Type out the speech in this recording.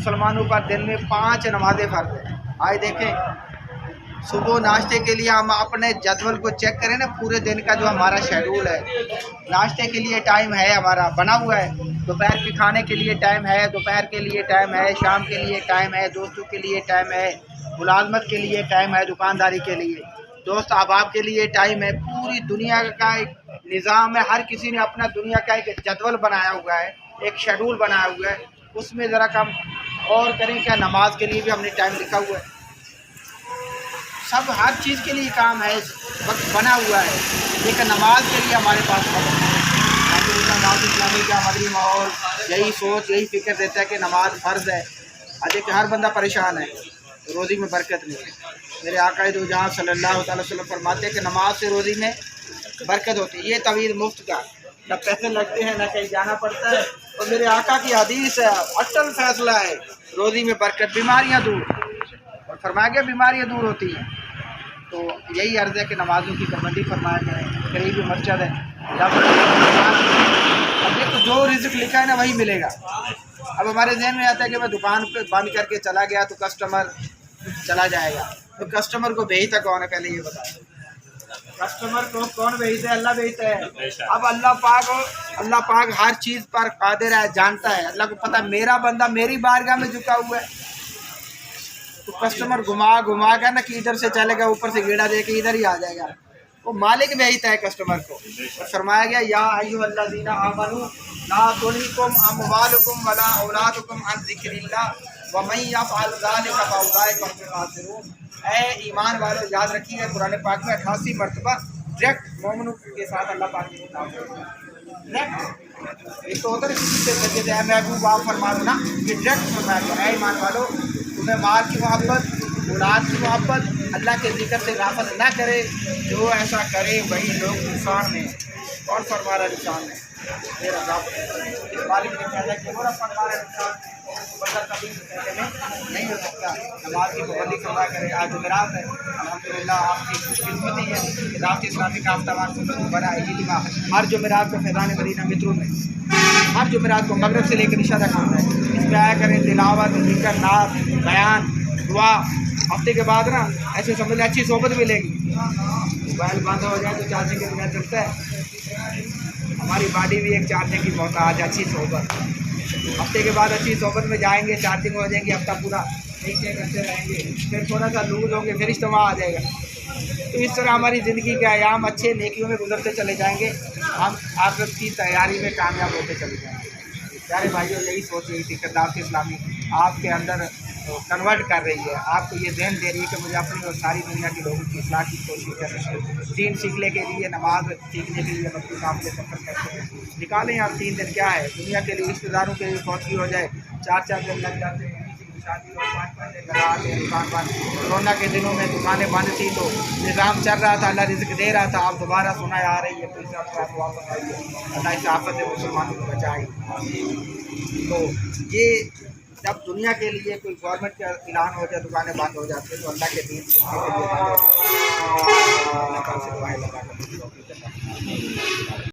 مسلمانوں پر دن میں 5 نمازیں فرض ہیں۔ آئے دیکھیں صبح ناشتے کے لیے ہم اپنے جدول کو چیک کریں نا، پورے دن کا جو ہمارا شیڈول ہے، ناشتے کے لیے ٹائم ہے ہمارا بنا ہوا ہے، دوپہر کے کھانے کے لیے ٹائم ہے، دوپہر کے لیے ٹائم ہے، شام کے لیے ٹائم ہے، دوستوں کے لیے ٹائم ہے، ملازمت کے لیے ٹائم ہے، دکانداری کے لیے، دوست احباب کے لیے ٹائم ہے۔ پوری دنیا کا ایک نظام ہے، ہر کسی نے اپنا دنیا کا ایک جدول بنایا ہوا ہے، ایک شیڈول بنایا ہوا ہے۔ اس میں ذرا کم اور کریں کیا، نماز کے لیے بھی ہم نے ٹائم لکھا ہوا ہے، سب ہر چیز کے لیے کام ہے، وقت بنا ہوا ہے، لیکن نماز کے لیے ہمارے پاس وقت ہے۔ نماز اسلامی کا مدری ماحول یہی سوچ یہی فکر دیتا ہے کہ نماز فرض ہے۔ دیکھیں ہر بندہ پریشان ہے، روزی میں برکت نہیں ہے۔ میرے آقا دو جہاں صلی اللہ تعالی وسلم فرماتے ہیں کہ نماز سے روزی میں برکت ہوتی ہے۔ یہ طویل مفت کا، نہ پیسے لگتے ہیں نہ کہیں جانا پڑتا ہے، اور میرے آقا کی حدیث ہے، اٹل فیصلہ ہے، روزی میں برکت، بیماریاں دور، اور فرمایا گیا بیماریاں دور ہوتی ہیں۔ تو یہی عرض ہے کہ نمازوں کی پابندی فرمایا جائے، قریبی مسجد ہے، اب دیکھو جو رزق لکھا ہے نا وہی ملے گا۔ اب ہمارے ذہن میں آتا ہے کہ میں دکان پہ بند کر کے چلا گیا تو کسٹمر چلا جائے گا، تو کسٹمر کو بھیجتا کون ہے پہلے یہ بتائیں؟ کسٹمر کو کون بھیجتا ہے؟ اللہ بھیجتا ہے۔ اب اللہ پاک ہر چیز پر قادر ہے، جانتا ہے، اللہ کو پتہ میرا بندہ میری بارگاہ میں جھکا ہوا ہے، تو کسٹمر گھما کر نا کہ ادھر سے چلے گا، اوپر سے گیڑا دے کے ادھر ہی آ جائے گا، وہ مالک بھیجتا ہے کسٹمر کو۔ اور فرمایا گیا یا ایھا الذین آمنوا لا تلھکم اموالکم ولا اولادکم عن ذکر اللہ ومن یفعل ذلک فاولئک هم الخاسرون۔ اے ایمان والو یاد رکھیے، قرآن پاک میں 88 مرتبہ ڈائریکٹ مومنوں کے ساتھ اللہ پاک نے خطاب کیا، ڈائریکٹ۔ ایک تو ہوتا ہے کسی سے کہتے ہیں محبوب آپ فرما دو نا، یہ ڈائریکٹ فرمایا گیا اے ایمان والو تمہیں مال کی محبت، اولاد کی محبت، اللہ کے ذکر سے غافل نہ کرے، جو ایسا کرے وہی لوگ نقصان میں۔ کون فرما رہا نقصان میں؟ میرا رب۔ اس مالک نے کہا کہ وہ رب فرما رہا نقصان بندہ کبھی کہتے میں نہیں ہو سکتا۔ نماز کی پابندی فرما کرے۔ آج جمعرات ہے، الحمدللہ آپ کی خوش قسمتی ہے کہ دعوت اسلامی کا ہفتہ وار سنت بنا ہے اجتماع ہر جمعرات کو فیضان مدینہ مترو میں، ہر جمعرات کو مغرب سے لے کر عشاء تک ہوتا ہے۔ اس میں آیا کریں، تلاوت، ذکر، نعت، بیان، دعا۔ ہفتے کے بعد نا ایسے سمجھ لیں اچھی صحبت ملے گی۔ موبائل بند ہو جائے تو چارجنگ کے بنا چلتا ہے، ہماری باڈی بھی ایک چارجنگ کی محتاج ہے، اچھی صحبت۔ ہفتے کے بعد اچھی صحبت میں جائیں گے، چارجنگ ہو جائیں گے، ہفتہ پورا ایک کرتے رہیں گے، پھر تھوڑا سا لوز ہوں گے، پھر اجتماع آ جائے گا۔ تو اس طرح ہماری زندگی کے ایام اچھے نیکیوں میں گزرتے چلے جائیں گے، ہم آخرت کی تیاری میں کامیاب ہوتے چلے جائیں گے۔ پیارے بھائیوں یہی سوچ رہی تھی کہ دعوت اسلامی آپ کے اندر کنورٹ کر رہی ہے، آپ کو یہ ذہن دے رہی ہے کہ مجھے اپنی اور ساری دنیا کے لوگوں کی اصلاح کی کوشش کرنی ہے۔ دین سیکھنے کے لیے، نماز سیکھنے کے لیے وقت کام سے سفر کرتے ہیں، نکالیں آپ 3 دن، کیا ہے دنیا کے لیے، رشتہ داروں کے لیے فوت ہو جائے 4 دن لگ جاتے ہیں، کسی کی شادی ہو 5 دن لگا آتے ہیں، دکان بند۔ کورونا کے دنوں میں دکانیں بند تھیں تو نظام چل رہا تھا، اللہ رزق دے رہا تھا، آپ دوبارہ سنائے آ رہی ہے، تو اس آپ واپس آئیے، اللہ اس آفت سے مسلمانوں کو بچائے۔ تو یہ جب دنیا کے لیے کوئی گورنمنٹ کا اعلان ہو جائے، دکانیں بند ہو جاتی ہیں، تو اللہ کے دین سیکھنے کے لیے بند ہو جاتی ہے۔ اللہ تعالیٰ سے دعائیں لگا کر